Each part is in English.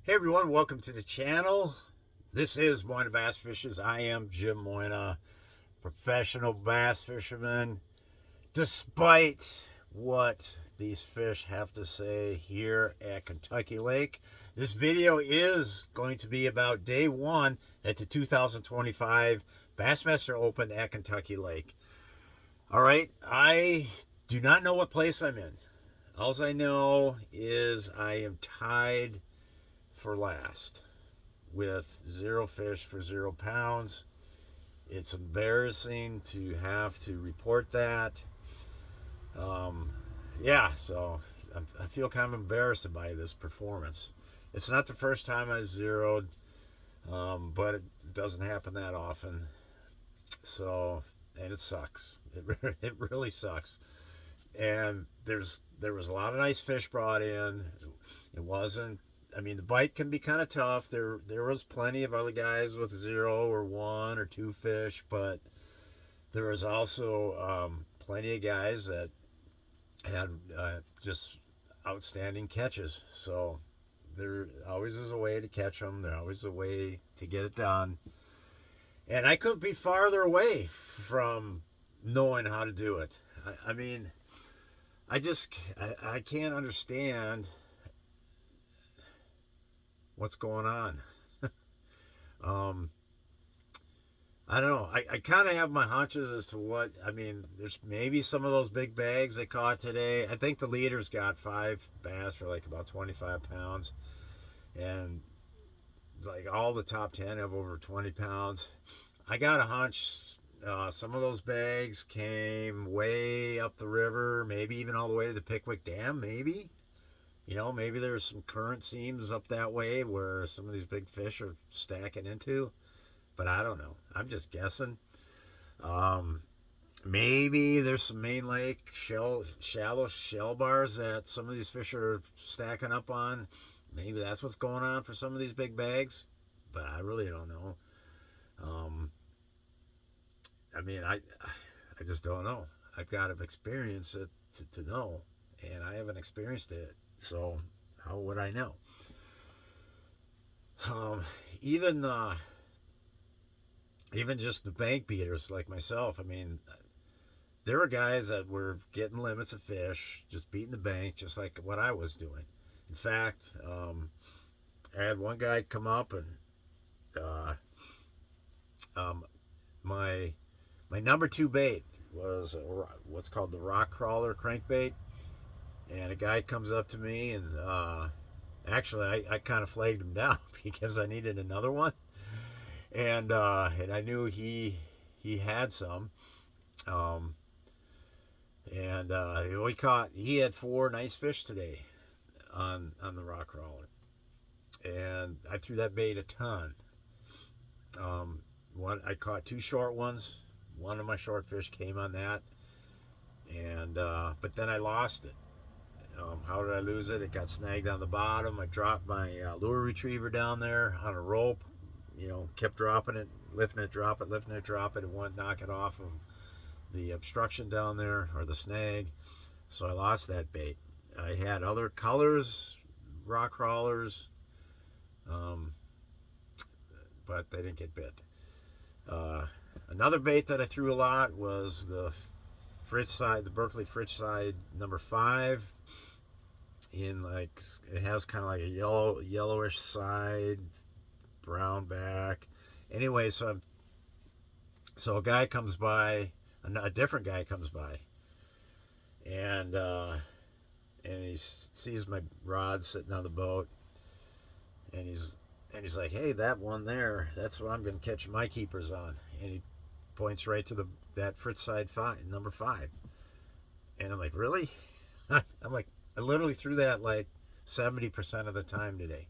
Hey everyone, welcome to the channel. This is Moyna Bass Fishers. I am Jim Moyna, professional bass fisherman. Despite what these fish have to say here at Kentucky Lake, this video is going to be about day one at the 2025 Bassmaster Open at Kentucky Lake. All right, I do not know what place I'm in. All I know is I am tied for last with 0 fish for 0 pounds. It's embarrassing to have to report that. Um, yeah, so I feel kind of embarrassed by this performance. It's not the first time I zeroed, but it doesn't happen that often. So, and it sucks. It really sucks. And there was a lot of nice fish brought in. It wasn't. I mean, the bite can be kind of tough. There was plenty of other guys with 0 or 1 or 2 fish, but there was also plenty of guys that had just outstanding catches. So there always is a way to catch them. There's always a way to get it done. And I couldn't be farther away from knowing how to do it. I mean, I can't understand what's going on. um, I don't know. I kind of have my hunches as to what I mean. There's maybe some of those big bags they caught today. I think the leaders got 5 bass for like about 25 pounds, and like all the top 10 have over 20 pounds. I got a hunch. Some of those bags came way up the river, maybe even all the way to the Pickwick Dam. Maybe, maybe there's some current seams up that way where some of these big fish are stacking into. But I don't know. I'm just guessing. Um, Maybe there's some main lake shallow shell bars that some of these fish are stacking up on. Maybe that's what's going on for some of these big bags. But I really don't know. Um, I mean, I just don't know. I've got to experience it to know, and I haven't experienced it. So how would I know? Um, even even just the bank beaters like myself. I mean, there were guys that were getting limits of fish, just beating the bank, just like what I was doing. In fact, I had one guy come up and uh, um, my my number 2 bait was what's called the rock crawler crankbait, and a guy comes up to me and actually I kind of flagged him down because I needed another one, and I knew he had some. Um, and he had 4 nice fish today on the rock crawler, and I threw that bait a ton. One I caught 2 short ones. One of my short fish came on that, and but then I lost it. How did I lose it? It got snagged on the bottom. I dropped my lure retriever down there on a rope. Kept dropping it, lifting it, drop it, lifting it, drop it. It wouldn't knock it off of the obstruction down there or the snag. So I lost that bait. I had other colors, rock crawlers, um, but they didn't get bit. Uh, Another bait that I threw a lot was the Fritz side, the Berkley Fritz side number 5. In like it has kind of like a yellowish side, brown back. Anyway, so a guy comes by, a different guy comes by, and he sees my rod sitting on the boat, and he's like, "Hey, that one there, that's what I'm going to catch my keepers on." And he points right to that Fritz side 5, number 5, and I'm like, "Really?" I'm like, I literally threw that like 70% of the time today.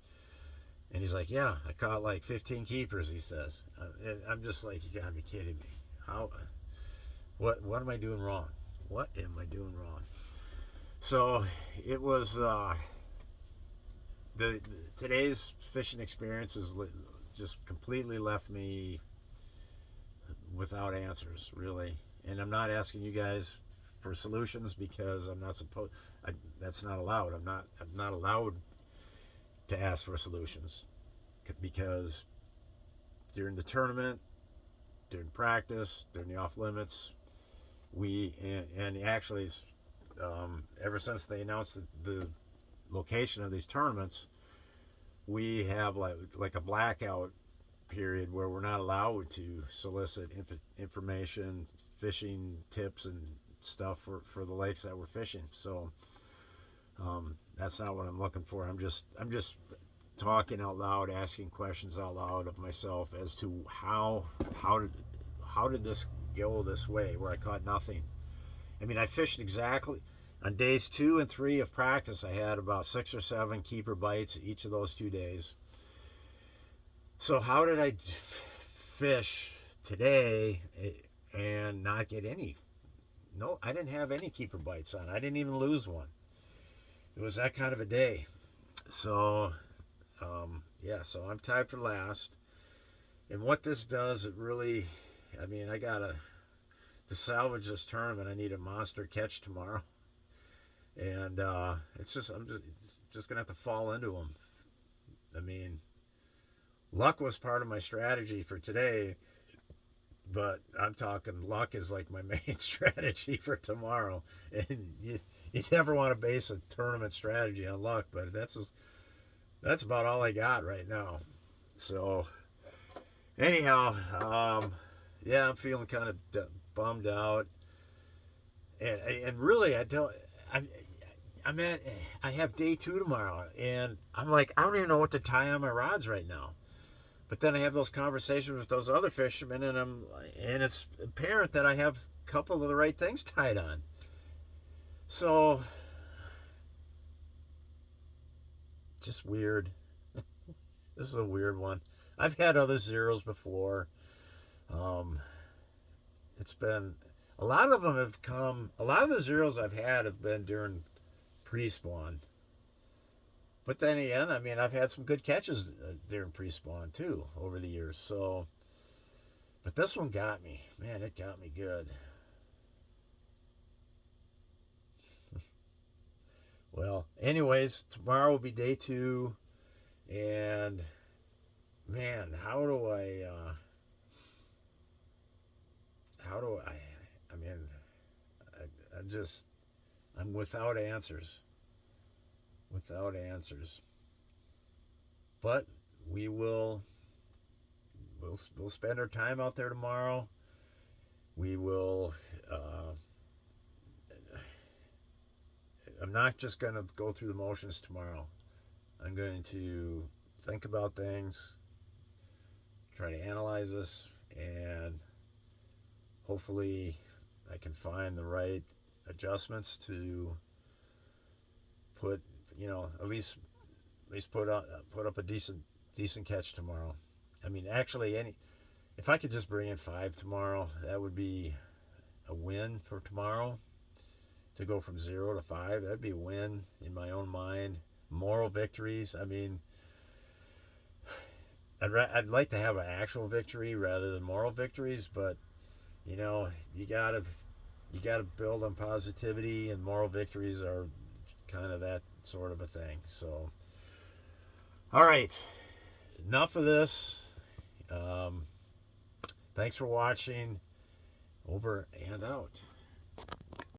And he's like, "Yeah, I caught like 15 keepers," he says. I'm just like, "You gotta be kidding me. How? What am I doing wrong? What am I doing wrong?" So it was the today's fishing experience is just completely left me without answers, really. And I'm not asking you guys for solutions because I'm not supposed. That's not allowed. I'm not allowed to ask for solutions, because during the tournament, during practice, during the off limits, and actually, ever since they announced the location of these tournaments, we have like a blackout period where we're not allowed to solicit information, fishing tips, and stuff for the lakes that we're fishing. So that's not what I'm looking for. I'm just talking out loud, asking questions out loud of myself as to how did this go this way where I caught nothing. I mean, I fished exactly on days 2 and 3 of practice. I had about 6 or 7 keeper bites each of those 2 days. So how did I fish today and not get any? No, I didn't have any keeper bites on. I didn't even lose one. It was that kind of a day. So yeah, so I'm tied for last. And what this does, it really, I mean, to salvage this tournament, I need a monster catch tomorrow. And I'm just gonna have to fall into them. I mean, luck was part of my strategy for today, but I'm talking luck is like my main strategy for tomorrow. And you never want to base a tournament strategy on luck, but that's about all I got right now. So anyhow, yeah, I'm feeling kind of bummed out, and really I have day 2 tomorrow, and I'm like, I don't even know what to tie on my rods right now. But then I have those conversations with those other fishermen, and it's apparent that I have a couple of the right things tied on. So just weird. This is a weird one. I've had other zeros before. It's been a lot of them have come. A lot of the zeros I've had have been during pre-spawn. But then again, I mean, I've had some good catches during pre-spawn too over the years. So, but this one got me. Man, it got me good. Well, anyways, tomorrow will be day 2, and man, how do I? I mean, I'm without answers. Without answers. But we'll spend our time out there tomorrow. We will. I'm not just going to go through the motions tomorrow. I'm going to think about things, try to analyze this, and hopefully I can find the right adjustments to put, at least put up a decent catch tomorrow. I mean, actually, if I could just bring in 5 tomorrow, that would be a win for tomorrow. To go from 0 to 5, that'd be a win in my own mind. Moral victories. I mean, I'd like to have an actual victory rather than moral victories, but you gotta build on positivity, and moral victories are kind of that sort of a thing. So, all right, enough of this. Thanks for watching. Over and out.